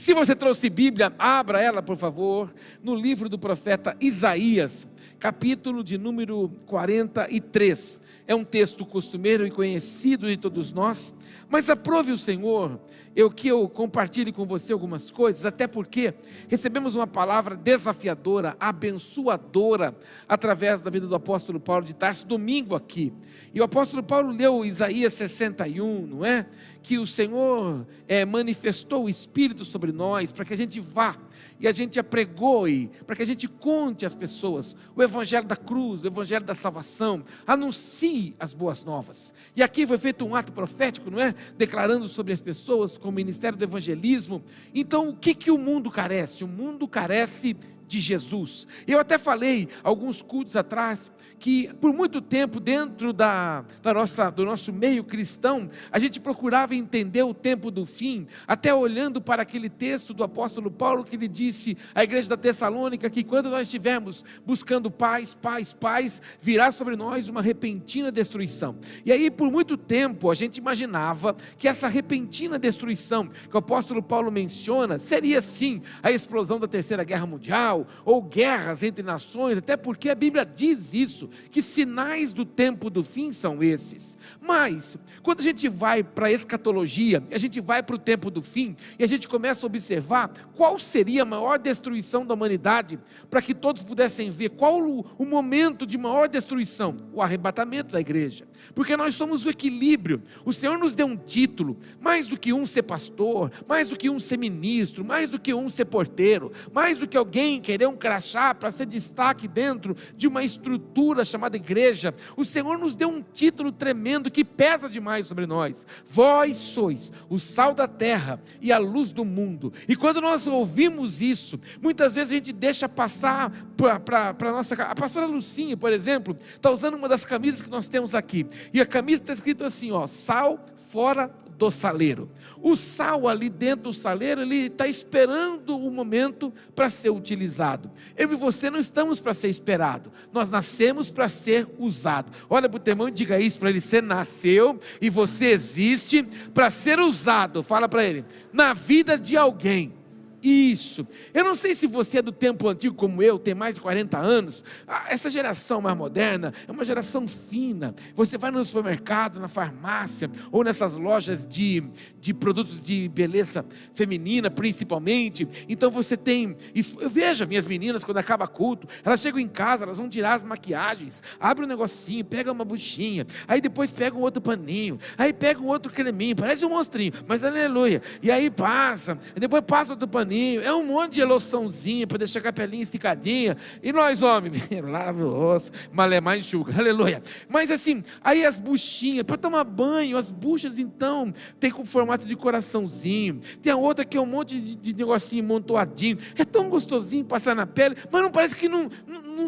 Se você trouxe Bíblia, abra ela, por favor, no livro do profeta Isaías, capítulo de número 43. É um texto costumeiro e conhecido de todos nós, mas aprove o Senhor que eu compartilhe com você algumas coisas, até porque recebemos uma palavra desafiadora, abençoadora, através da vida do apóstolo Paulo de Tarso, domingo aqui. E o apóstolo Paulo leu Isaías 61, não é? Que o Senhor manifestou o Espírito sobre nós, para que a gente vá e a gente apregoe, para que a gente conte às pessoas o Evangelho da cruz, o Evangelho da salvação, anuncie as boas novas. E aqui foi feito um ato profético, não é? Declarando sobre as pessoas com o ministério do evangelismo. Então o que o mundo carece? O mundo carece de Jesus. Eu até falei alguns cultos atrás que por muito tempo dentro do nosso meio cristão a gente procurava entender o tempo do fim, até olhando para aquele texto do apóstolo Paulo que ele disse à igreja da Tessalônica que quando nós estivermos buscando paz, virá sobre nós uma repentina destruição. E aí por muito tempo a gente imaginava que essa repentina destruição que o apóstolo Paulo menciona seria sim a explosão da Terceira Guerra Mundial, ou guerras entre nações, até porque a Bíblia diz isso, que sinais do tempo do fim são esses. Mas, quando a gente vai para a escatologia, a gente vai para o tempo do fim, e a gente começa a observar qual seria a maior destruição da humanidade, para que todos pudessem ver qual o momento de maior destruição, o arrebatamento da igreja, porque nós somos o equilíbrio. O Senhor nos deu um título, mais do que um ser pastor, mais do que um ser ministro, mais do que um ser porteiro, mais do que alguém querer um crachá para ser destaque dentro de uma estrutura chamada igreja. O Senhor nos deu um título tremendo que pesa demais sobre nós. Vós sois o sal da terra e a luz do mundo. E quando nós ouvimos isso, muitas vezes a gente deixa passar para a nossa... A pastora Lucinha, por exemplo, está usando uma das camisas que nós temos aqui, e a camisa está escrito assim, ó, sal fora do saleiro. O sal ali dentro do saleiro, ele está esperando o momento para ser utilizado. Eu e você não estamos para ser esperado, nós nascemos para ser usado. Olha para o teu irmão e diga isso para ele: você nasceu e você existe para ser usado. Fala para ele, na vida de alguém. Isso, eu não sei se você é do tempo antigo como eu, tem mais de 40 anos. Essa geração mais moderna é uma geração fina. Você vai no supermercado, na farmácia, ou nessas lojas de produtos de beleza feminina principalmente. Então você tem, eu vejo minhas meninas quando acaba culto, elas chegam em casa, elas vão tirar as maquiagens, abre um negocinho, pega uma buchinha, aí depois pega um outro paninho, aí pega um outro creminho, parece um monstrinho, mas aleluia, e aí passa, depois passa outro paninho. É um monte de loçãozinha para deixar a pelinha esticadinha. E nós, homens, lava o rosto, malemar enxuga, aleluia. Mas assim, aí as buchinhas, para tomar banho, as buchas então, tem com formato de coraçãozinho. Tem a outra que é um monte de negocinho montoadinho. É tão gostosinho passar na pele, mas não parece que não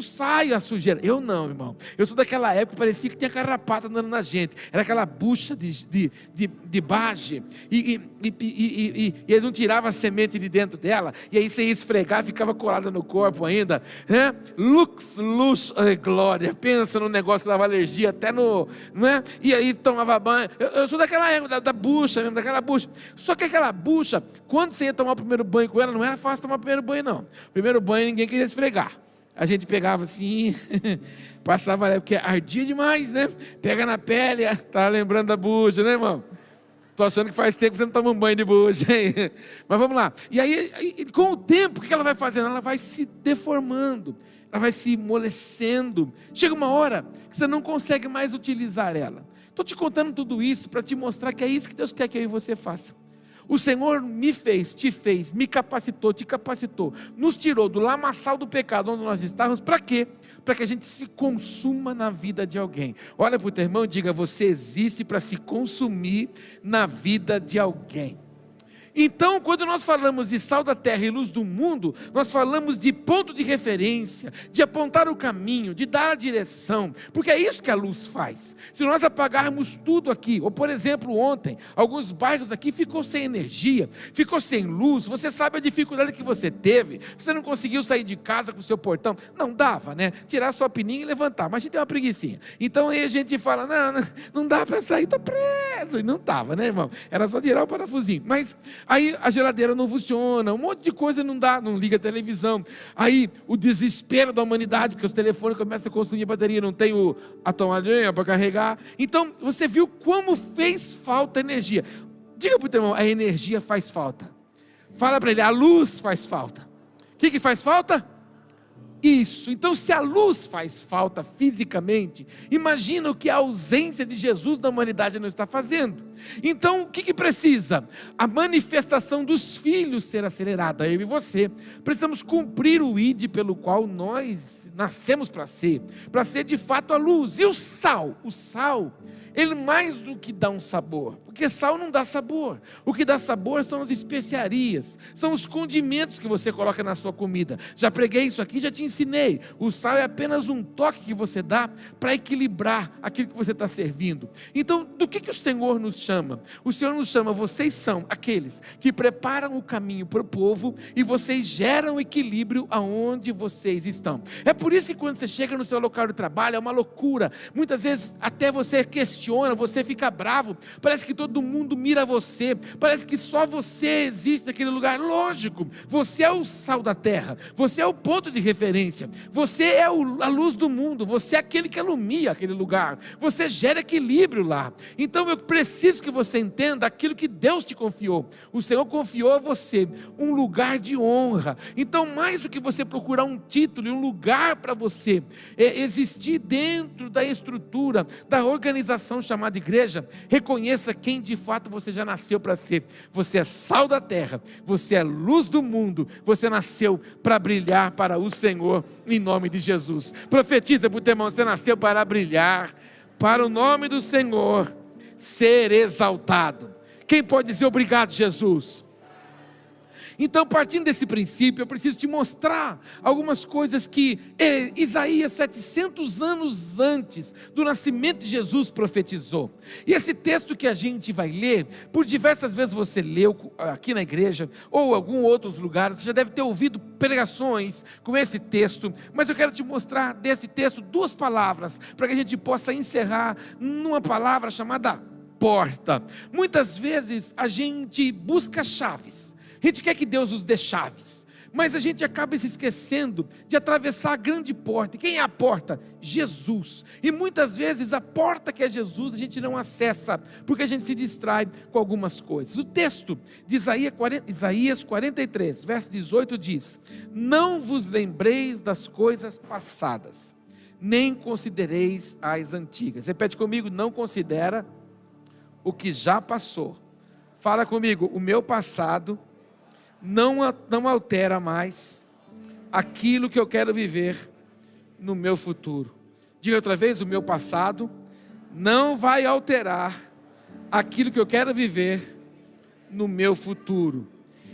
sai a sujeira. Eu não, irmão. Eu sou daquela época que parecia que tinha carrapato andando na gente. Era aquela bucha de bage. E ele não tirava a semente de dentro dela, e aí você ia esfregar, ficava colada no corpo ainda, né? Luz, glória, pensa no negócio que dava alergia até no, não é? E aí tomava banho, eu sou daquela época, da bucha mesmo, daquela bucha, só que aquela bucha, quando você ia tomar o primeiro banho com ela, não era fácil tomar o primeiro banho não, primeiro banho ninguém queria esfregar, a gente pegava assim, passava, porque ardia demais, né? Pega na pele, tá lembrando da bucha, né, irmão? Estou achando que faz tempo que você não toma um banho de bucha, hein? Mas vamos lá. E aí, com o tempo, o que ela vai fazendo? Ela vai se deformando, ela vai se amolecendo. Chega uma hora que você não consegue mais utilizar ela. Estou te contando tudo isso para te mostrar que é isso que Deus quer que eu e você faça. O Senhor me fez, te fez, me capacitou, te capacitou, nos tirou do lamaçal do pecado onde nós estávamos, para quê? Para que a gente se consuma na vida de alguém. Olha para o teu irmão e diga: você existe para se consumir na vida de alguém. Então, quando nós falamos de sal da terra e luz do mundo, nós falamos de ponto de referência, de apontar o caminho, de dar a direção, porque é isso que a luz faz. Se nós apagarmos tudo aqui, ou por exemplo ontem, alguns bairros aqui ficou sem energia, ficou sem luz, você sabe a dificuldade que você teve, você não conseguiu sair de casa com o seu portão, não dava, né? Tirar sua pininha e levantar, mas a gente tem uma preguicinha. Então aí a gente fala, não dá para sair, estou preso, e não estava, né, irmão? Era só tirar o parafusinho, mas Aí a geladeira não funciona, um monte de coisa não dá, não liga a televisão. Aí o desespero da humanidade, porque os telefones começam a consumir bateria, não tem a tomadinha para carregar. Então você viu como fez falta energia. Diga para o teu irmão, a energia faz falta. Fala para ele, a luz faz falta. O que faz falta? Isso. Então, se a luz faz falta fisicamente, imagina o que a ausência de Jesus na humanidade não está fazendo. Então, o que precisa? A manifestação dos filhos ser acelerada. Eu e você precisamos cumprir o ID pelo qual nós nascemos para ser de fato a luz. E o sal? O sal, ele mais do que dá um sabor, porque sal não dá sabor. O que dá sabor são as especiarias, são os condimentos que você coloca na sua comida. Já preguei isso aqui, já te ensinei. O sal é apenas um toque que você dá para equilibrar aquilo que você está servindo. Então, do que o Senhor nos chama? O Senhor nos chama, vocês são aqueles que preparam o caminho para o povo e vocês geram equilíbrio aonde vocês estão. É por isso que quando você chega no seu local de trabalho, é uma loucura. Muitas vezes até você questiona, você fica bravo, parece que todo mundo mira você, parece que só você existe naquele lugar. Lógico, você é o sal da terra, você é o ponto de referência, você é a luz do mundo, você é aquele que ilumina aquele lugar, você gera equilíbrio lá. Então eu preciso que você entenda aquilo que Deus te confiou. O Senhor confiou a você um lugar de honra. Então, mais do que você procurar um título e um lugar para você existir dentro da estrutura da organização chamada igreja, reconheça quem de fato você já nasceu para ser. Você é sal da terra, você é luz do mundo, você nasceu para brilhar para o Senhor, em nome de Jesus. Profetiza para o teu irmão, você nasceu para brilhar para o nome do Senhor ser exaltado. Quem pode dizer obrigado, Jesus? Então, partindo desse princípio, eu preciso te mostrar algumas coisas que Isaías, 700 anos antes do nascimento de Jesus, profetizou. E esse texto que a gente vai ler, por diversas vezes você leu aqui na igreja, ou em alguns outros lugares, você já deve ter ouvido pregações com esse texto, mas eu quero te mostrar desse texto duas palavras, para que a gente possa encerrar numa palavra chamada porta. Muitas vezes a gente busca chaves, a gente quer que Deus nos dê chaves, mas a gente acaba se esquecendo de atravessar a grande porta. E quem é a porta? Jesus. E muitas vezes a porta que é Jesus a gente não acessa, porque a gente se distrai com algumas coisas. O texto de Isaías 43, verso 18 diz: não vos lembreis das coisas passadas, nem considereis as antigas. Repete comigo, não considera o que já passou. Fala comigo, o meu passado não altera mais aquilo que eu quero viver no meu futuro. Diga outra vez, o meu passado não vai alterar aquilo que eu quero viver no meu futuro.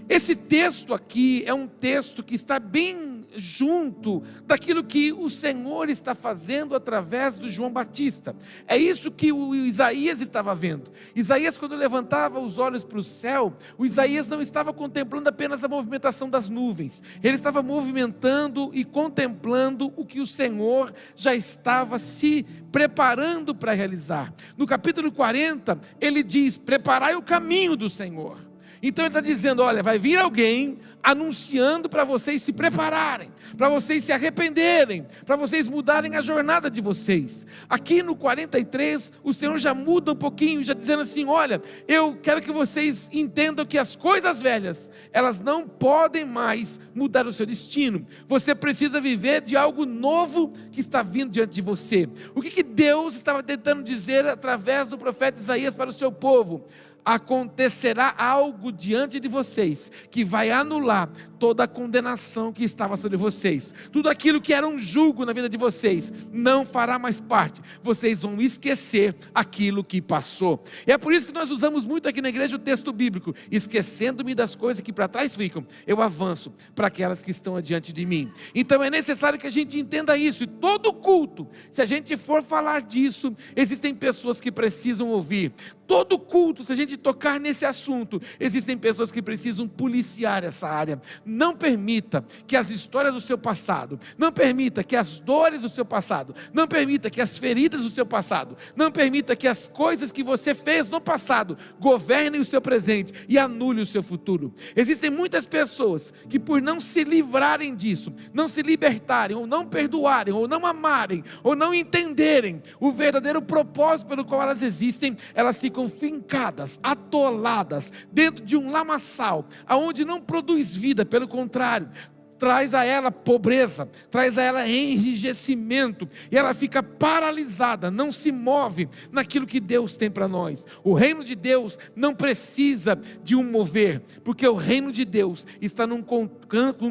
Esse texto aqui é um texto que está bem junto daquilo que o Senhor está fazendo através do João Batista. É isso que o Isaías estava vendo. Isaías, quando levantava os olhos para o céu, o Isaías não estava contemplando apenas a movimentação das nuvens, ele estava movimentando e contemplando o que o Senhor já estava se preparando para realizar. No capítulo 40, ele diz: preparai o caminho do Senhor. Então ele está dizendo, olha, vai vir alguém anunciando para vocês se prepararem, para vocês se arrependerem, para vocês mudarem a jornada de vocês. Aqui no 43, o Senhor já muda um pouquinho, já dizendo assim, olha, eu quero que vocês entendam que as coisas velhas, elas não podem mais mudar o seu destino. Você precisa viver de algo novo que está vindo diante de você. O que Deus estava tentando dizer através do profeta Isaías para o seu povo? Acontecerá algo diante de vocês que vai anular toda a condenação que estava sobre vocês. Tudo aquilo que era um jugo na vida de vocês não fará mais parte. Vocês vão esquecer aquilo que passou. E é por isso que nós usamos muito aqui na igreja o texto bíblico: esquecendo-me das coisas que para trás ficam, eu avanço para aquelas que estão adiante de mim. Então é necessário que a gente entenda isso. E todo culto, se a gente for falar disso, existem pessoas que precisam ouvir. Todo culto, se a gente de tocar nesse assunto, existem pessoas que precisam policiar essa área. Não permita que as histórias do seu passado, não permita que as dores do seu passado, não permita que as feridas do seu passado, não permita que as coisas que você fez no passado governem o seu presente e anulem o seu futuro. Existem muitas pessoas que, por não se livrarem disso, não se libertarem, ou não perdoarem, ou não amarem, ou não entenderem o verdadeiro propósito pelo qual elas existem, elas ficam fincadas, atoladas dentro de um lamaçal, aonde não produz vida, pelo contrário, traz a ela pobreza, traz a ela enrijecimento, e ela fica paralisada, não se move naquilo que Deus tem para nós. O reino de Deus não precisa de um mover, porque o reino de Deus está num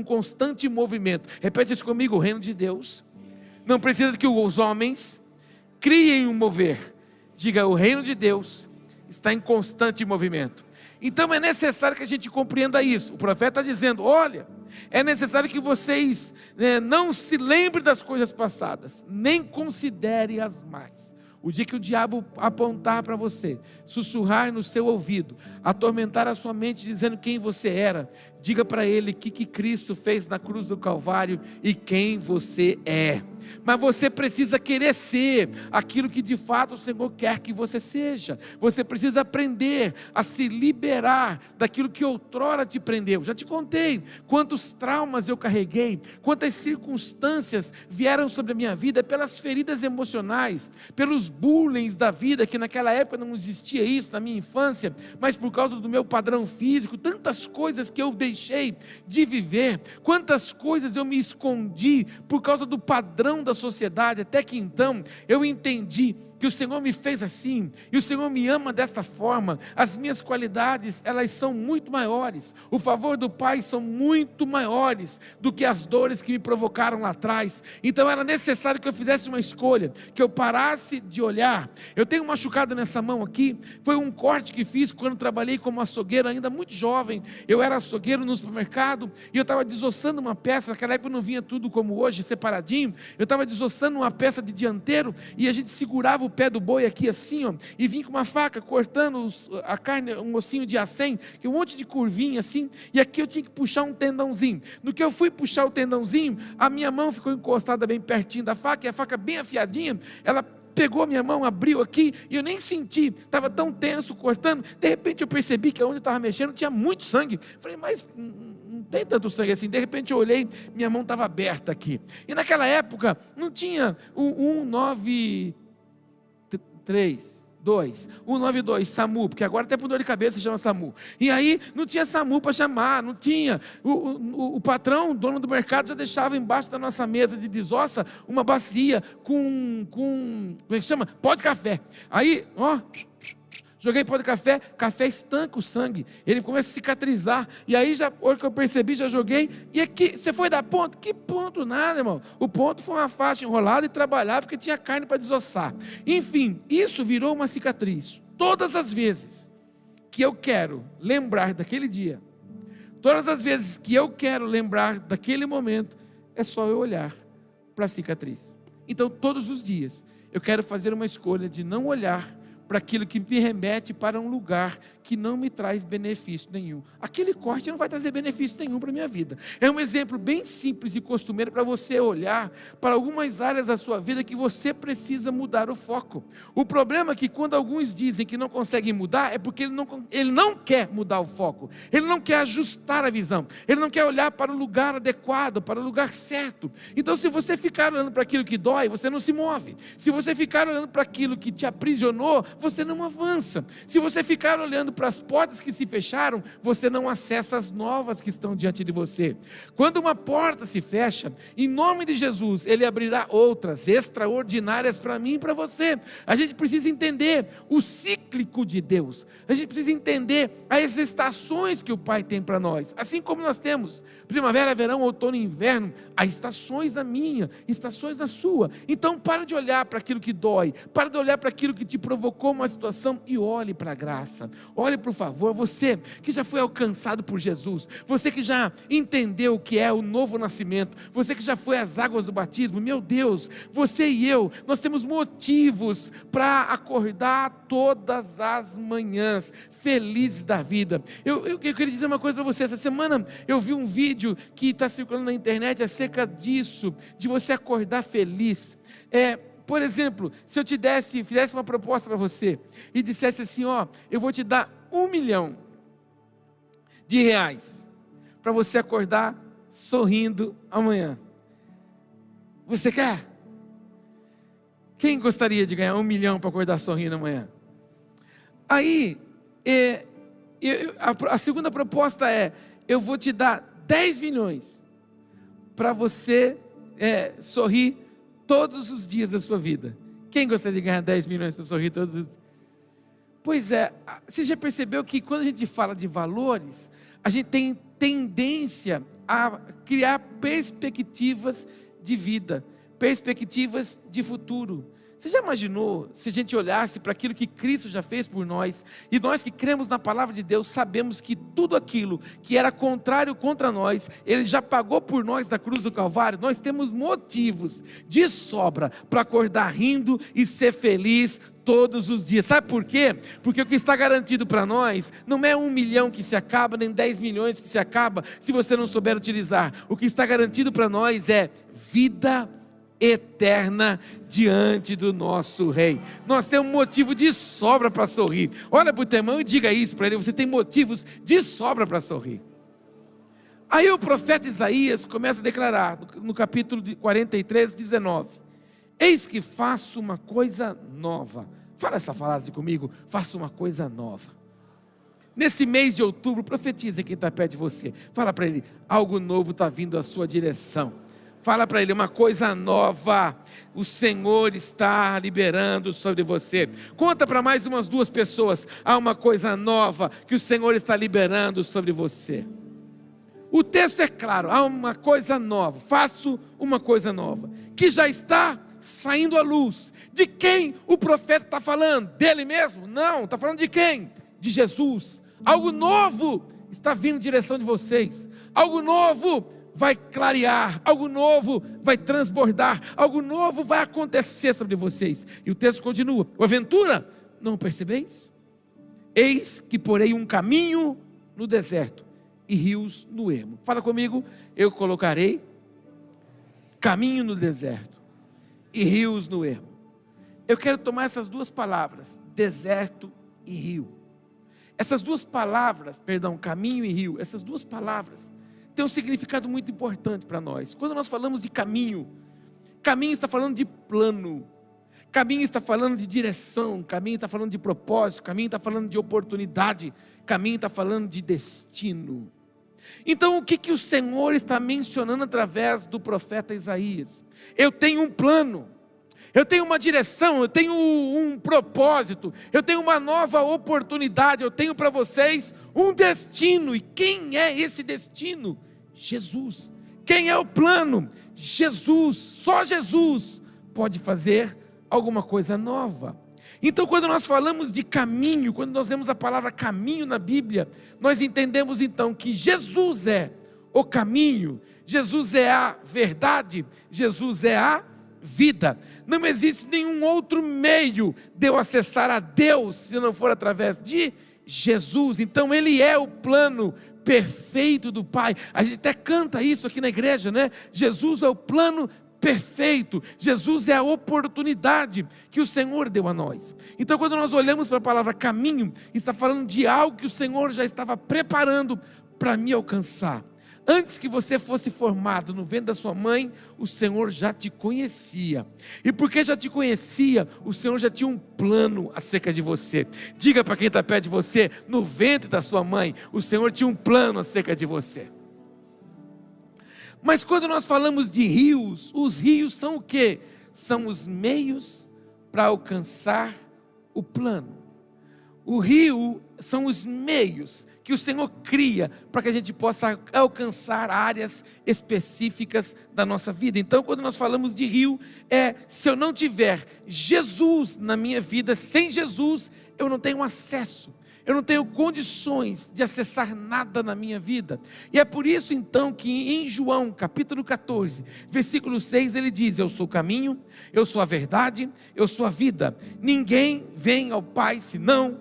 constante movimento. Repete isso comigo: o reino de Deus não precisa que os homens criem um mover. Diga: o reino de Deus está em constante movimento. Então é necessário que a gente compreenda isso. O profeta está dizendo: olha, é necessário que vocês não se lembrem das coisas passadas, nem considere-as mais. O dia que o diabo apontar para você, sussurrar no seu ouvido, atormentar a sua mente dizendo quem você era, diga para ele que Cristo fez na cruz do Calvário e quem você é. Mas você precisa querer ser aquilo que de fato o Senhor quer que você seja. Você precisa aprender a se liberar daquilo que outrora te prendeu. Já te contei quantos traumas eu carreguei, quantas circunstâncias vieram sobre a minha vida pelas feridas emocionais, pelos bullying da vida, que naquela época não existia isso na minha infância, mas por causa do meu padrão físico, tantas coisas que eu deixei de viver, quantas coisas eu me escondi por causa do padrão da sociedade, até que então eu entendi que o Senhor me fez assim, e o Senhor me ama desta forma. As minhas qualidades, elas são muito maiores, o favor do Pai são muito maiores do que as dores que me provocaram lá atrás. Então era necessário que eu fizesse uma escolha, que eu parasse de olhar. Eu tenho um machucado nessa mão aqui, foi um corte que fiz quando trabalhei como açougueiro, ainda muito jovem. Eu era açougueiro no supermercado, e eu estava desossando uma peça. Naquela época não vinha tudo como hoje, separadinho. Eu estava desossando uma peça de dianteiro, e a gente segurava o pé do boi aqui assim, ó, e vim com uma faca cortando a carne, um ossinho de acém, que é um monte de curvinha assim, e aqui eu tinha que puxar um tendãozinho. No que eu fui puxar o tendãozinho, a minha mão ficou encostada bem pertinho da faca, e a faca bem afiadinha, ela pegou a minha mão, abriu aqui, e eu nem senti, estava tão tenso cortando. De repente eu percebi que onde eu estava mexendo tinha muito sangue. Falei, mas não tem tanto sangue assim. De repente eu olhei, minha mão estava aberta aqui, e naquela época não tinha o 192 SAMU, porque agora até por dor de cabeça chama SAMU. E aí não tinha SAMU para chamar, não tinha. O patrão, o dono do mercado, já deixava embaixo da nossa mesa de desossa uma bacia com como é que chama? Pó de café. Aí, ó, joguei pó de café, café estanca o sangue, ele começa a cicatrizar, e aí, já, olha que eu percebi, já joguei, e aqui, você foi dar ponto? Que ponto nada, irmão, o ponto foi uma faixa enrolada e trabalhar, porque tinha carne para desossar. Enfim, isso virou uma cicatriz. Todas as vezes que eu quero lembrar daquele dia, todas as vezes que eu quero lembrar daquele momento, é só eu olhar para a cicatriz. Então, todos os dias, eu quero fazer uma escolha de não olhar para aquilo que me remete para um lugar que não me traz benefício nenhum. Aquele corte não vai trazer benefício nenhum para a minha vida. É um exemplo bem simples e costumeiro para você olhar para algumas áreas da sua vida que você precisa mudar o foco. O problema é que quando alguns dizem que não conseguem mudar, é porque ele não quer mudar o foco, ele não quer ajustar a visão, ele não quer olhar para o lugar adequado, para o lugar certo. Então, se você ficar olhando para aquilo que dói, você não se move. Se você ficar olhando para aquilo que te aprisionou, você não avança. Se você ficar olhando para as portas que se fecharam, você não acessa as novas que estão diante de você. Quando uma porta se fecha, em nome de Jesus, Ele abrirá outras extraordinárias para mim e para você. A gente precisa entender o cíclico de Deus. A gente precisa entender as estações que o Pai tem para nós. Assim como nós temos primavera, verão, outono e inverno, há estações na minha, estações na sua. Então para de olhar para aquilo que dói, para de olhar para aquilo que te provocou como a situação e olhe para a graça. Olhe, por favor, você que já foi alcançado por Jesus, você que já entendeu o que é o novo nascimento, você que já foi às águas do batismo, meu Deus, você e eu, nós temos motivos para acordar todas as manhãs, felizes da vida. Eu queria dizer uma coisa para você. Essa semana eu vi um vídeo que está circulando na internet acerca disso, de você acordar feliz. Por exemplo, se eu fizesse uma proposta para você e dissesse assim, eu vou te dar R$1 milhão para você acordar sorrindo amanhã. Você quer? Quem gostaria de ganhar R$1 milhão para acordar sorrindo amanhã? Aí, a segunda proposta é, eu vou te dar 10 milhões para você sorrir todos os dias da sua vida. Quem gostaria de ganhar 10 milhões para sorrir todos os dias? Pois é, você já percebeu que quando a gente fala de valores, a gente tem tendência a criar perspectivas de vida, perspectivas de futuro. Você já imaginou se a gente olhasse para aquilo que Cristo já fez por nós, e nós que cremos na palavra de Deus, sabemos que tudo aquilo que era contrário contra nós, Ele já pagou por nós na cruz do Calvário. Nós temos motivos de sobra para acordar rindo e ser feliz todos os dias. Sabe por quê? Porque o que está garantido para nós não é 1 milhão que se acaba, nem 10 milhões que se acaba, se você não souber utilizar. O que está garantido para nós é vida eterna diante do nosso Rei. Nós temos motivo de sobra para sorrir. Olha para o teu irmão e diga isso para ele: você tem motivos de sobra para sorrir. Aí o profeta Isaías começa a declarar no capítulo 43, 19: eis que faço uma coisa nova. Fala essa frase comigo: faço uma coisa nova. Nesse mês de outubro, profetiza quem está perto de você. Fala para ele: algo novo está vindo à sua direção. Fala para ele: uma coisa nova o Senhor está liberando sobre você. Conta para mais umas 2 pessoas: há uma coisa nova que o Senhor está liberando sobre você. O texto é claro: há uma coisa nova, faço uma coisa nova, que já está saindo à luz. De quem o profeta está falando? Dele mesmo? Não, está falando de quem? De Jesus. Algo novo está vindo em direção de vocês. Algo novo vai clarear, algo novo vai transbordar, algo novo vai acontecer sobre vocês. E o texto continua: porventura, não percebeis? Eis que porei um caminho no deserto e rios no ermo. Fala comigo: eu colocarei caminho no deserto e rios no ermo. Eu quero tomar essas 2 palavras, deserto e rio. Essas 2 palavras, caminho e rio, essas 2 palavras tem um significado muito importante para nós. Quando nós falamos de caminho, caminho está falando de plano, caminho está falando de direção, caminho está falando de propósito, caminho está falando de oportunidade, caminho está falando de destino. Então o que o Senhor está mencionando através do profeta Isaías? Eu tenho um plano, eu tenho uma direção, eu tenho um propósito, eu tenho uma nova oportunidade, eu tenho para vocês um destino. E quem é esse destino? Jesus. Quem é o plano? Jesus. Só Jesus pode fazer alguma coisa nova. Então, quando nós falamos de caminho, quando nós vemos a palavra caminho na Bíblia, nós entendemos então que Jesus é o caminho, Jesus é a verdade, Jesus é a vida. Não existe nenhum outro meio de eu acessar a Deus se não for através de Jesus. Então Ele é o plano perfeito do Pai. A gente até canta isso aqui na igreja, né? Jesus é o plano perfeito, Jesus é a oportunidade que o Senhor deu a nós. Então, quando nós olhamos para a palavra caminho, está falando de algo que o Senhor já estava preparando para me alcançar. Antes que você fosse formado no ventre da sua mãe, o Senhor já te conhecia. E porque já te conhecia, o Senhor já tinha um plano acerca de você. Diga para quem está perto de você: no ventre da sua mãe, o Senhor tinha um plano acerca de você. Mas quando nós falamos de rios, os rios são o quê? São os meios para alcançar o plano. O rio são os meios que o Senhor cria para que a gente possa alcançar áreas específicas da nossa vida. Então, quando nós falamos de rio, se eu não tiver Jesus na minha vida, sem Jesus, eu não tenho acesso. Eu não tenho condições de acessar nada na minha vida. E é por isso então que em João capítulo 14, versículo 6, ele diz: eu sou o caminho, eu sou a verdade, eu sou a vida. Ninguém vem ao Pai senão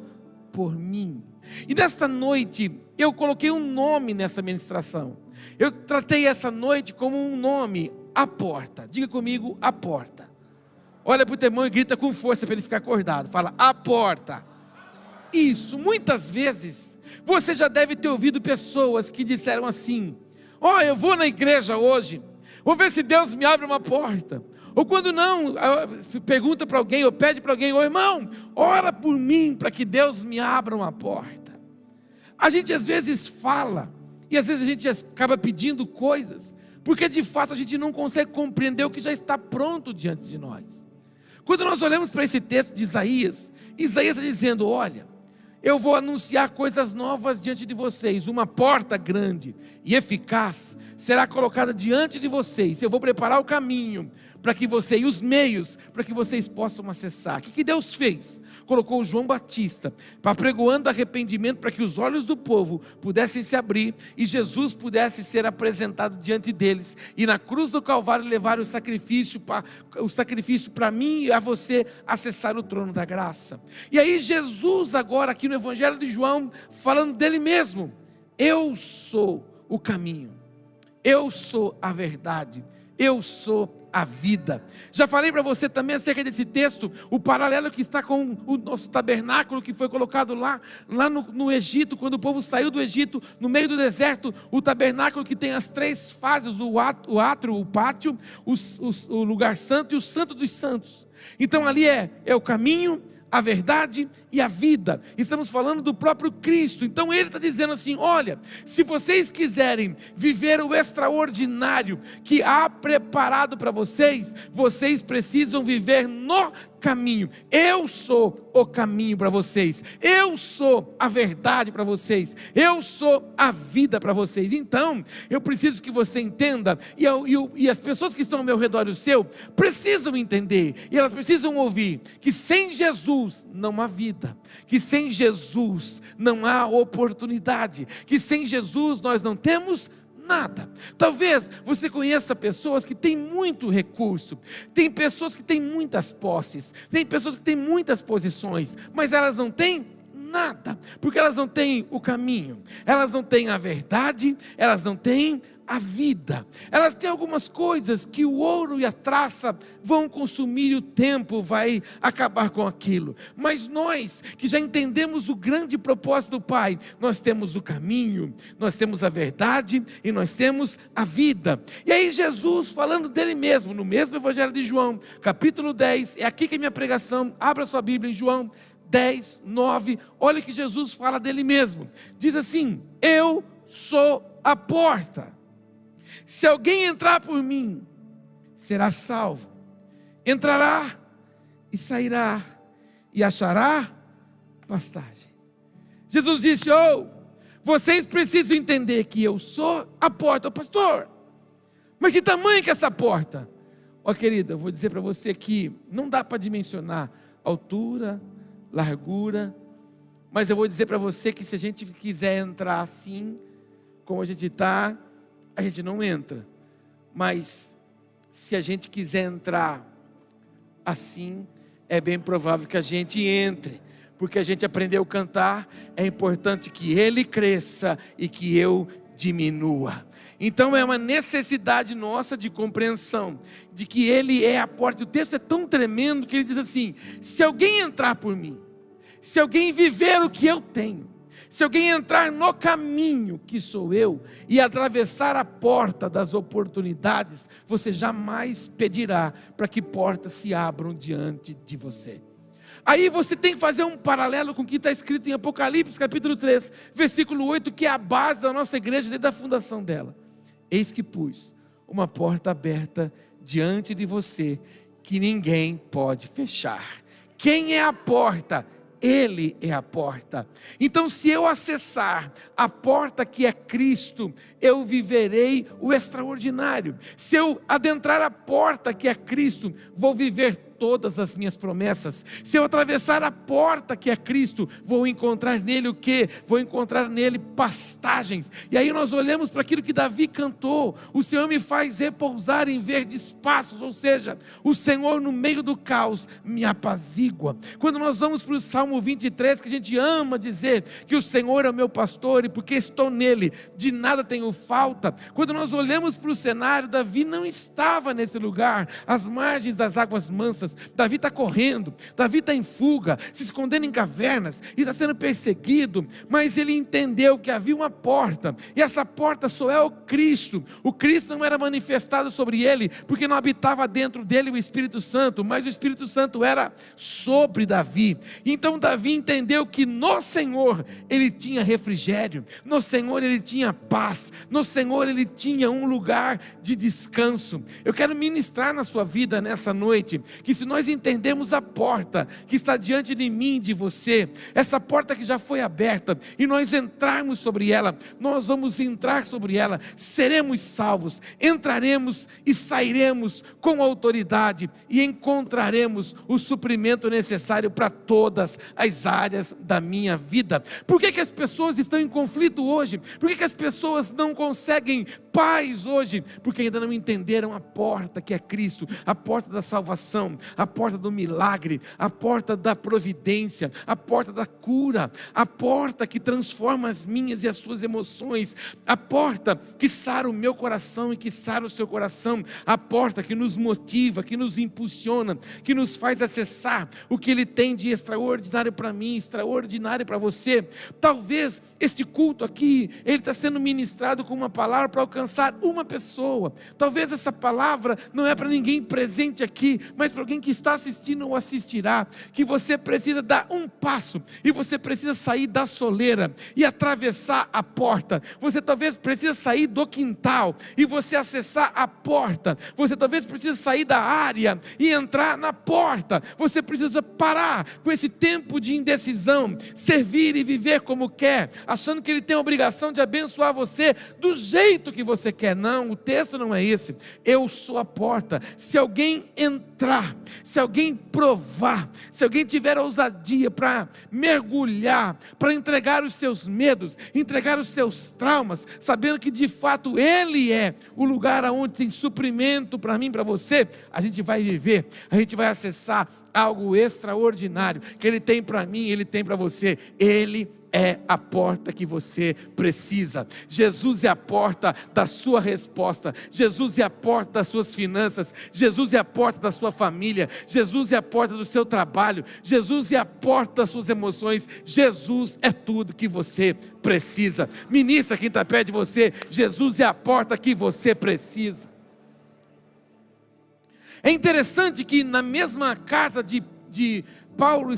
por mim. E nesta noite eu coloquei um nome nessa ministração. Eu tratei essa noite como um nome: a porta. Diga comigo: a porta. Olha para o teu irmão e grita com força para ele ficar acordado. Fala: a porta. Isso, muitas vezes você já deve ter ouvido pessoas que disseram assim: eu vou na igreja hoje, vou ver se Deus me abre uma porta. Ou quando não, pergunta para alguém, ou pede para alguém: irmão, ora por mim para que Deus me abra uma porta. A gente às vezes fala, e às vezes a gente acaba pedindo coisas, porque de fato a gente não consegue compreender o que já está pronto diante de nós. Quando nós olhamos para esse texto de Isaías está dizendo: olha, eu vou anunciar coisas novas diante de vocês. Uma porta grande e eficaz será colocada diante de vocês. Eu vou preparar o caminho para que vocês, e os meios para que vocês possam acessar. O que Deus fez? Colocou João Batista apregoando arrependimento para que os olhos do povo pudessem se abrir e Jesus pudesse ser apresentado diante deles. E na cruz do Calvário levar o sacrifício para mim e a você acessar o trono da graça. E aí Jesus agora aqui no Evangelho de João, falando dele mesmo: eu sou o caminho, eu sou a verdade, eu sou a vida. Já falei para você também acerca desse texto, o paralelo que está com o nosso tabernáculo que foi colocado lá no Egito, quando o povo saiu do Egito, no meio do deserto, o tabernáculo que tem as 3 fases, o átrio, o pátio, o lugar santo e o santo dos santos. Então ali é o caminho, a verdade e a vida. Estamos falando do próprio Cristo. Então ele está dizendo assim: olha, se vocês quiserem viver o extraordinário que há preparado para vocês, vocês precisam viver no caminho. Eu sou o caminho para vocês, eu sou a verdade para vocês, eu sou a vida para vocês. Então eu preciso que você entenda, e as pessoas que estão ao meu redor e o seu precisam entender, e elas precisam ouvir que sem Jesus não há vida, que sem Jesus não há oportunidade, que sem Jesus nós não temos nada. Talvez você conheça pessoas que têm muito recurso, tem pessoas que têm muitas posses, tem pessoas que têm muitas posições, mas elas não têm nada, porque elas não têm o caminho, elas não têm a verdade, elas não têm a vida. Elas têm algumas coisas que o ouro e a traça vão consumir e o tempo vai acabar com aquilo. Mas nós que já entendemos o grande propósito do Pai, nós temos o caminho, nós temos a verdade e nós temos a vida. E aí Jesus falando dele mesmo, no mesmo Evangelho de João, capítulo 10, é aqui que é minha pregação. Abra sua Bíblia em João 10, 9, olha que Jesus fala dele mesmo. Diz assim: eu sou a porta. Se alguém entrar por mim, será salvo. Entrará e sairá e achará pastagem. Jesus disse: vocês precisam entender que eu sou a porta. Pastor, mas que tamanho que é essa porta? Querida, eu vou dizer para você que não dá para dimensionar altura, largura, mas eu vou dizer para você que se a gente quiser entrar assim, como a gente está, a gente não entra. Mas se a gente quiser entrar assim, é bem provável que a gente entre, porque a gente aprendeu a cantar: é importante que ele cresça e que eu diminua. Então é uma necessidade nossa de compreensão de que ele é a porta. O texto é tão tremendo que ele diz assim: se alguém entrar por mim, se alguém viver o que eu tenho, se alguém entrar no caminho que sou eu e atravessar a porta das oportunidades, você jamais pedirá para que portas se abram diante de você. Aí você tem que fazer um paralelo com o que está escrito em Apocalipse capítulo 3, versículo 8, que é a base da nossa igreja desde a fundação dela. Eis que pus uma porta aberta diante de você, que ninguém pode fechar. Quem é a porta? Ele é a porta. Então, se eu acessar a porta que é Cristo, eu viverei o extraordinário. Se eu adentrar a porta que é Cristo, vou viver todas as minhas promessas. Se eu atravessar a porta que é Cristo, vou encontrar nele o quê? Vou encontrar nele pastagens. E aí nós olhamos para aquilo que Davi cantou: o Senhor me faz repousar em verdes pastos, ou seja, o Senhor no meio do caos me apazigua. Quando nós vamos para o Salmo 23, que a gente ama dizer que o Senhor é o meu pastor e porque estou nele, de nada tenho falta. Quando nós olhamos para o cenário, Davi não estava nesse lugar, às margens das águas mansas. Davi está correndo, Davi está em fuga, se escondendo em cavernas, e está sendo perseguido, mas ele entendeu que havia uma porta, e essa porta só é o Cristo. O Cristo não era manifestado sobre ele, porque não habitava dentro dele o Espírito Santo, mas o Espírito Santo era sobre Davi. Então Davi entendeu que no Senhor ele tinha refrigério, no Senhor ele tinha paz, no Senhor ele tinha um lugar de descanso. Eu quero ministrar na sua vida nessa noite, que se nós entendemos a porta que está diante de mim e de você, essa porta que já foi aberta, e nós entrarmos sobre ela, nós vamos entrar sobre ela, seremos salvos, entraremos e sairemos com autoridade, e encontraremos o suprimento necessário para todas as áreas da minha vida. Por que as pessoas estão em conflito hoje? Por que as pessoas não conseguem paz hoje? Porque ainda não entenderam a porta que é Cristo, a porta da salvação, a porta do milagre, a porta da providência, a porta da cura, a porta que transforma as minhas e as suas emoções, a porta que sara o meu coração e que sara o seu coração, a porta que nos motiva, que nos impulsiona, que nos faz acessar o que Ele tem de extraordinário para mim, extraordinário para você. Talvez este culto aqui, ele está sendo ministrado com uma palavra para alcançar uma pessoa. Talvez essa palavra não é para ninguém presente aqui, mas para alguém que está assistindo ou assistirá, que você precisa dar um passo, e você precisa sair da soleira e atravessar a porta. Você talvez precisa sair do quintal e você acessar a porta. Você talvez precisa sair da área e entrar na porta. Você precisa parar com esse tempo de indecisão, servir e viver como quer, achando que Ele tem a obrigação de abençoar você do jeito que você quer. Não, o texto não é esse. Eu sou a porta. Se alguém entrar, se alguém provar, se alguém tiver ousadia para mergulhar, para entregar os seus medos, entregar os seus traumas, sabendo que de fato Ele é o lugar onde tem suprimento para mim, para você, a gente vai viver, a gente vai acessar algo extraordinário que Ele tem para mim, Ele tem para você. Ele é a porta que você precisa. Jesus é a porta da sua resposta. Jesus é a porta das suas finanças. Jesus é a porta da sua família. Jesus é a porta do seu trabalho. Jesus é a porta das suas emoções. Jesus é tudo que você precisa. Ministra quem está perto de você. Jesus é a porta que você precisa. É interessante que na mesma carta de Paulo,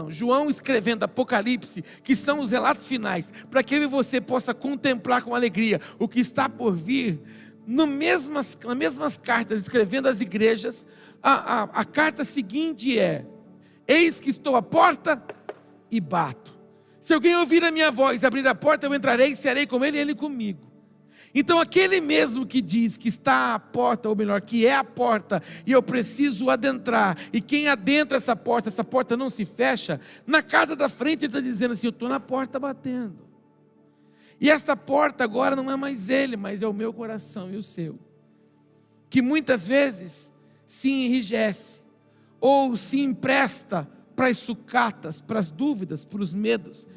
João escrevendo Apocalipse, que são os relatos finais, para que eu e você possa contemplar com alegria o que está por vir, nas mesmas cartas, escrevendo às igrejas, a carta seguinte é: eis que estou à porta e bato. Se alguém ouvir a minha voz e abrir a porta, eu entrarei e serei com ele e ele comigo. Então aquele mesmo que diz que está à porta, ou melhor, que é a porta, e eu preciso adentrar, e quem adentra essa porta não se fecha, na casa da frente ele está dizendo assim: eu estou na porta batendo. E esta porta agora não é mais ele, mas é o meu coração e o seu, que muitas vezes se enrijece, ou se empresta para as sucatas, para as dúvidas, para os medos,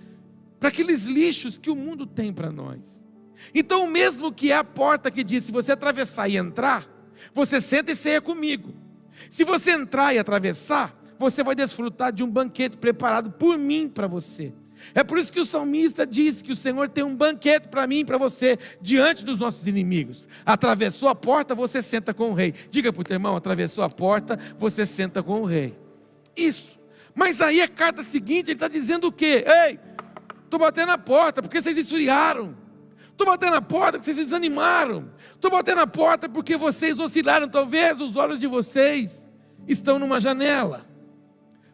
para aqueles lixos que o mundo tem para nós. Então o mesmo que é a porta que diz: se você atravessar e entrar, você senta e ceia comigo. Se você entrar e atravessar, você vai desfrutar de um banquete preparado por mim para você. É por isso que o salmista diz que o Senhor tem um banquete para mim e para você, diante dos nossos inimigos. Atravessou a porta, você senta com o rei. Diga para o teu irmão: atravessou a porta, você senta com o rei. Isso. Mas aí a carta seguinte, ele está dizendo o quê? Ei, estou batendo na porta porque vocês esfriaram. Estou batendo na porta porque vocês se desanimaram. Estou batendo na porta porque vocês oscilaram. Talvez os olhos de vocês estão numa janela.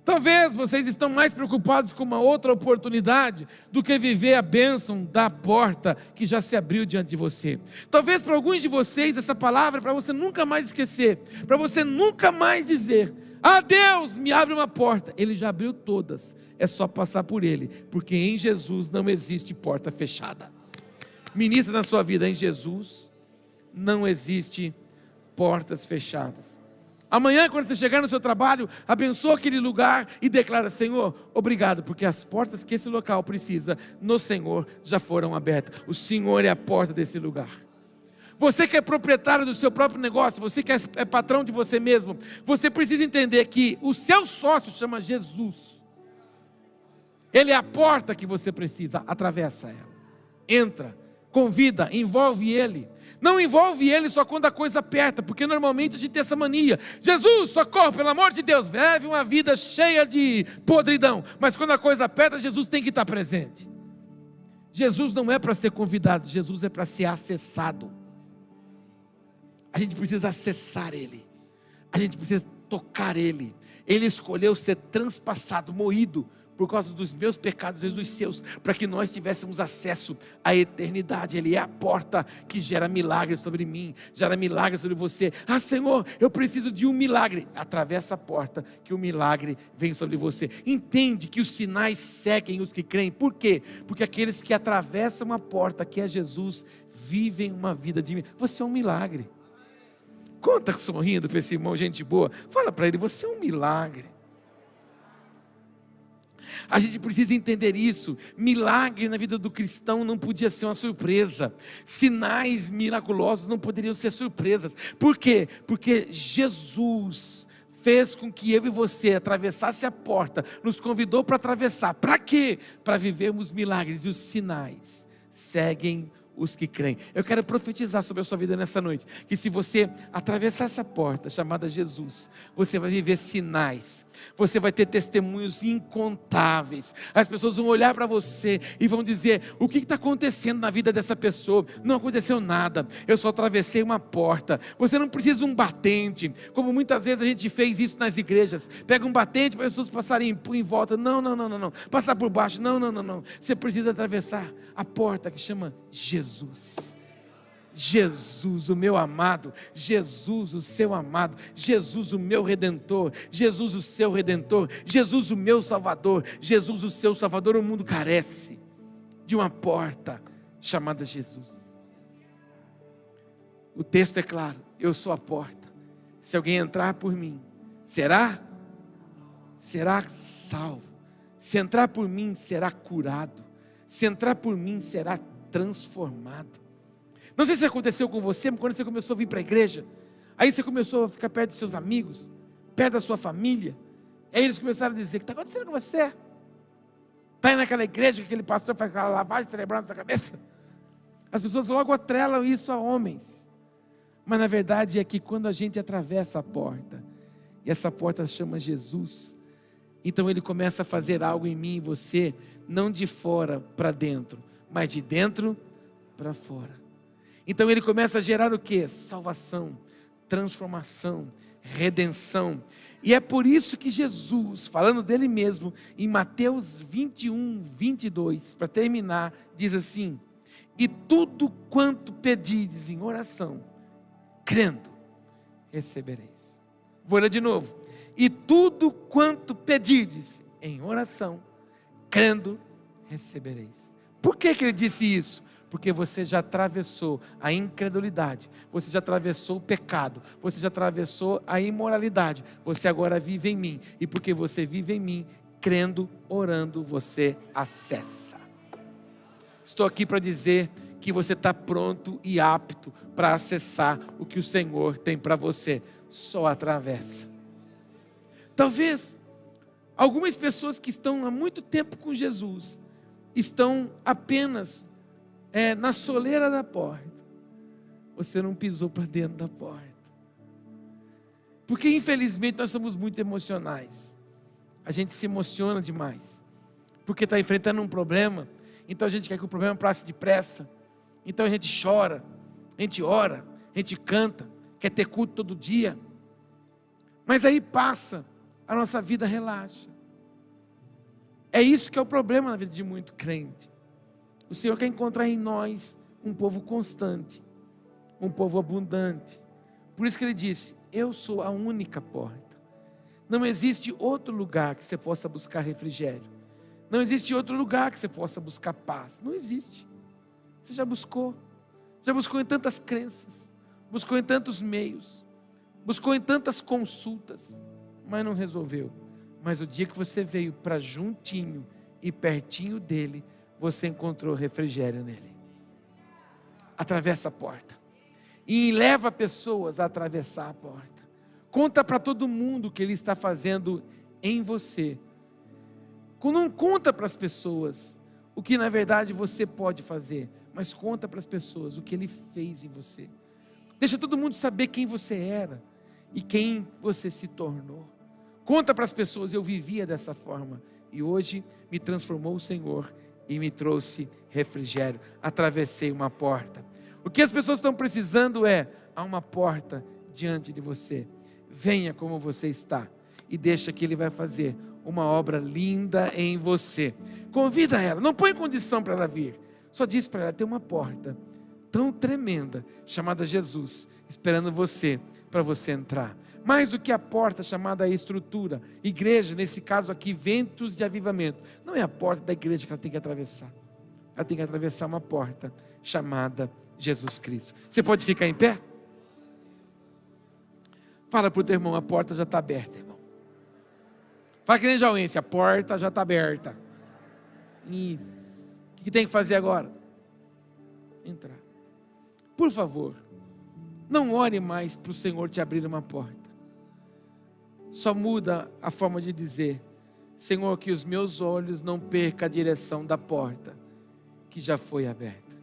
Talvez vocês estão mais preocupados com uma outra oportunidade do que viver a bênção da porta que já se abriu diante de você. Talvez para alguns de vocês essa palavra é para você nunca mais esquecer, para você nunca mais dizer: ah, Deus, me abre uma porta. Ele já abriu todas, é só passar por Ele, porque em Jesus não existe porta fechada. Ministra na sua vida: em Jesus não existe portas fechadas. Amanhã, quando você chegar no seu trabalho, abençoa aquele lugar e declara: Senhor, obrigado, porque as portas que esse local precisa, no Senhor, já foram abertas. O Senhor é a porta desse lugar. Você que é proprietário do seu próprio negócio, você que é patrão de você mesmo, você precisa entender que o seu sócio chama Jesus. Ele é a porta que você precisa, atravessa ela. Entra, convida, envolve ele. Não envolve ele só quando a coisa aperta, porque normalmente a gente tem essa mania: Jesus, socorro, pelo amor de Deus, leve uma vida cheia de podridão. Mas quando a coisa aperta, Jesus tem que estar presente. Jesus não é para ser convidado, Jesus é para ser acessado. A gente precisa acessar Ele, a gente precisa tocar Ele. Ele escolheu ser transpassado, moído, por causa dos meus pecados e dos seus, para que nós tivéssemos acesso à eternidade. Ele é a porta que gera milagres sobre mim, gera milagres sobre você. Ah, Senhor, eu preciso de um milagre. Atravessa a porta que o milagre vem sobre você. Entende que os sinais seguem os que creem. Por quê? Porque aqueles que atravessam a porta, que é Jesus, vivem uma vida de milagre. Você é um milagre. Conta sorrindo para esse irmão, gente boa. Fala para ele: você é um milagre. A gente precisa entender isso. Milagre na vida do cristão não podia ser uma surpresa. Sinais miraculosos não poderiam ser surpresas. Por quê? Porque Jesus fez com que eu e você atravessasse a porta, nos convidou para atravessar. Para quê? Para vivermos milagres. E os sinais seguem os que creem. Eu quero profetizar sobre a sua vida nessa noite, que se você atravessar essa porta chamada Jesus, você vai viver sinais, você vai ter testemunhos incontáveis. As pessoas vão olhar para você e vão dizer: o que está acontecendo na vida dessa pessoa? Não aconteceu nada, eu só atravessei uma porta. Você não precisa de um batente, como muitas vezes a gente fez isso nas igrejas. Pega um batente para as pessoas passarem em volta. Não, passar por baixo, não. Você precisa atravessar a porta que chama Jesus. Jesus, o meu amado, Jesus, o seu amado, Jesus, o meu Redentor, Jesus, o seu Redentor, Jesus, o meu Salvador, Jesus, o seu Salvador. O mundo carece de uma porta chamada Jesus. O texto é claro: eu sou a porta. Se alguém entrar por mim, será salvo. Se entrar por mim, será curado. Se entrar por mim, será transformado. Não sei se aconteceu com você, mas quando você começou a vir para a igreja, aí você começou a ficar perto dos seus amigos, perto da sua família, e aí eles começaram a dizer: o que está acontecendo com você? Está aí naquela igreja que aquele pastor faz aquela lavagem cerebral na sua cabeça? As pessoas logo atrelam isso a homens, mas na verdade é que quando a gente atravessa a porta, e essa porta chama Jesus, então Ele começa a fazer algo em mim e você, não de fora para dentro, mas de dentro para fora. Então Ele começa a gerar o quê? Salvação, transformação, redenção. E é por isso que Jesus, falando dele mesmo, em Mateus 21, 22, para terminar, diz assim: e tudo quanto pedirdes em oração, crendo, recebereis. Vou ler de novo: e tudo quanto pedirdes em oração, crendo, recebereis. Por que ele disse isso? Porque você já atravessou a incredulidade, você já atravessou o pecado, você já atravessou a imoralidade, você agora vive em mim, e porque você vive em mim, crendo, orando, você acessa. Estou aqui para dizer que você está pronto e apto para acessar o que o Senhor tem para você. Só atravessa. Talvez algumas pessoas que estão há muito tempo com Jesus estão apenas na soleira da porta. Você não pisou para dentro da porta. Porque infelizmente nós somos muito emocionais. A gente se emociona demais. Porque está enfrentando um problema, então a gente quer que o problema passe depressa. Então a gente chora, a gente ora, a gente canta, quer ter culto todo dia. Mas aí passa, a nossa vida relaxa. É isso que é o problema na vida de muito crente. O Senhor quer encontrar em nós um povo constante, um povo abundante. Por isso que Ele disse: eu sou a única porta. Não existe outro lugar que você possa buscar refrigério. Não existe outro lugar que você possa buscar paz. Não existe. Você já buscou em tantas crenças, buscou em tantos meios, buscou em tantas consultas, mas não resolveu. Mas o dia que você veio para juntinho e pertinho dele, você encontrou refrigério nele. Atravessa a porta e leva pessoas a atravessar a porta. Conta para todo mundo o que Ele está fazendo em você. Não conta para as pessoas o que na verdade você pode fazer, mas conta para as pessoas o que Ele fez em você. Deixa todo mundo saber quem você era e quem você se tornou. Conta para as pessoas: eu vivia dessa forma e hoje me transformou o Senhor e me trouxe refrigério. Atravessei uma porta. O que as pessoas estão precisando há uma porta diante de você. Venha como você está e deixa que Ele vai fazer uma obra linda em você. Convida ela, não põe condição para ela vir, só diz para ela: tem uma porta tão tremenda chamada Jesus esperando você, para você entrar. Mais do que a porta chamada estrutura, igreja, nesse caso aqui, ventos de avivamento, não é a porta da igreja que ela tem que atravessar. Ela tem que atravessar uma porta chamada Jesus Cristo. Você pode ficar em pé? Fala para o teu irmão: a porta já está aberta, irmão. Fala que nem Jauense: a porta já está aberta. Isso. O que tem que fazer agora? Entrar. Por favor, não ore mais para o Senhor te abrir uma porta. Só muda a forma de dizer: Senhor, que os meus olhos não percam a direção da porta que já foi aberta.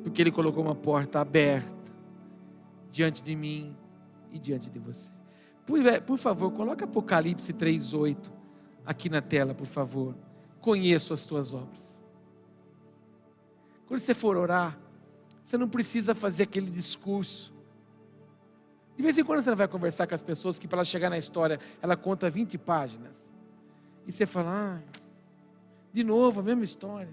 Porque Ele colocou uma porta aberta diante de mim e diante de você. Por favor, coloque Apocalipse 3:8 aqui na tela, por favor. Conheço as tuas obras. Quando você for orar, você não precisa fazer aquele discurso. De vez em quando você vai conversar com as pessoas que, para ela chegar na história, ela conta 20 páginas. E você fala: de novo a mesma história.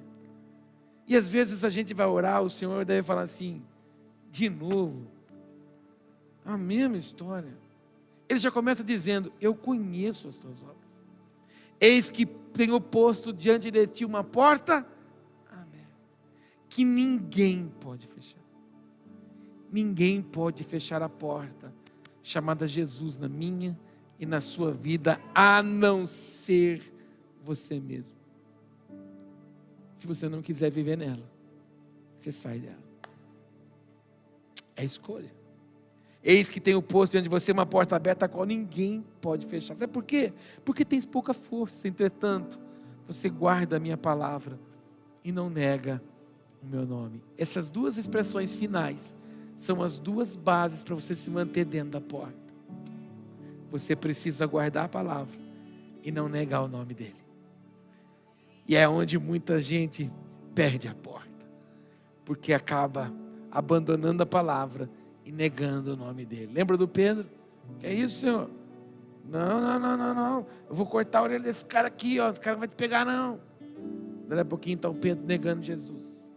E às vezes a gente vai orar, o Senhor deve falar assim: de novo a mesma história. Ele já começa dizendo: eu conheço as tuas obras. Eis que tenho posto diante de ti uma porta que ninguém pode fechar. Ninguém pode fechar a porta chamada Jesus na minha e na sua vida, a não ser você mesmo. Se você não quiser viver nela, você sai dela. É escolha. Eis que tenho posto diante de você uma porta aberta, a qual ninguém pode fechar. Sabe por quê? Porque tens pouca força. Entretanto, você guarda a minha palavra e não nega o meu nome. Essas duas expressões finais são as duas bases para você se manter dentro da porta. Você precisa guardar a palavra e não negar o nome dele. E é onde muita gente perde a porta, porque acaba abandonando a palavra e negando o nome dele. Lembra do Pedro? Que é isso, Senhor? Não. Eu vou cortar a orelha desse cara aqui, ó. Esse cara não vai te pegar, não. Daqui a pouquinho está o Pedro negando Jesus.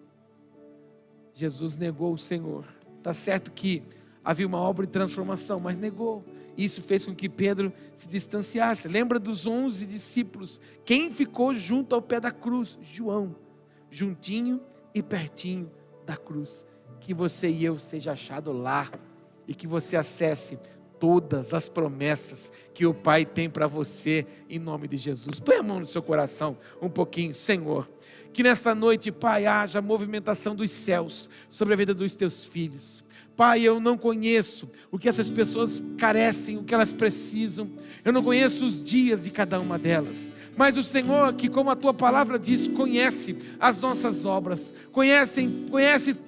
Jesus negou o Senhor. Está certo que havia uma obra de transformação, mas negou. Isso fez com que Pedro se distanciasse. Lembra dos 11 discípulos? Quem ficou junto ao pé da cruz? João. Juntinho e pertinho da cruz. Que você e eu seja achado lá e que você acesse todas as promessas que o Pai tem para você, em nome de Jesus. Põe a mão no seu coração um pouquinho. Senhor, que nesta noite, Pai, haja movimentação dos céus sobre a vida dos teus filhos. Pai, eu não conheço o que essas pessoas carecem, o que elas precisam. Eu não conheço os dias de cada uma delas. Mas o Senhor, que como a tua palavra diz, conhece as nossas obras, conhece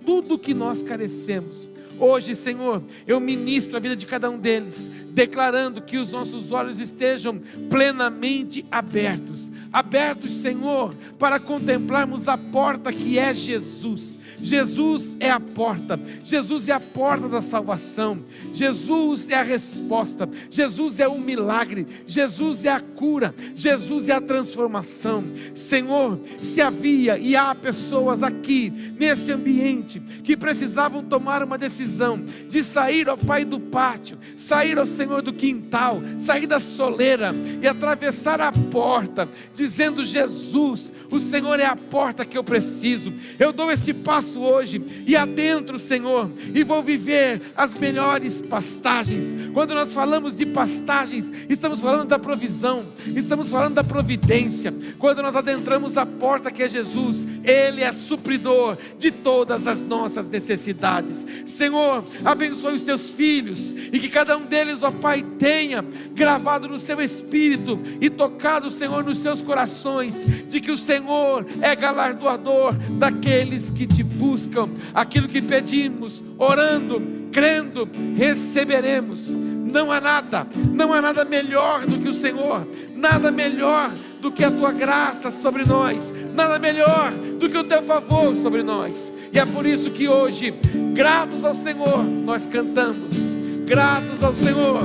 tudo o que nós carecemos. Hoje, Senhor, eu ministro a vida de cada um deles, declarando que os nossos olhos estejam plenamente abertos. Abertos, Senhor, para contemplarmos a porta que é Jesus. Jesus é a porta. Jesus é a porta da salvação, Jesus é a resposta, Jesus é o milagre, Jesus é a cura, Jesus é a transformação. Senhor, se havia e há pessoas aqui nesse ambiente que precisavam tomar uma decisão de sair, ó Pai, do pátio, sair, ó Senhor, do quintal, sair da soleira e atravessar a porta, dizendo: Jesus, o Senhor é a porta que eu preciso, eu dou este passo hoje e adentro, Senhor, e vou viver as melhores pastagens. Quando nós falamos de pastagens, estamos falando da provisão, estamos falando da providência. Quando nós adentramos a porta que é Jesus, Ele é supridor de todas as nossas necessidades. Senhor, abençoe os teus filhos e que cada um deles, ó Pai, tenha gravado no seu espírito e tocado, Senhor, nos seus corações, de que o Senhor é galardoador daqueles que te buscam. Aquilo que pedimos, orando, crendo, receberemos. Não há nada melhor do que o Senhor, nada melhor do que a tua graça sobre nós, nada melhor do que o teu favor sobre nós. E é por isso que hoje, gratos ao Senhor, nós cantamos, gratos ao Senhor,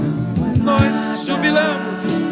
nós jubilamos.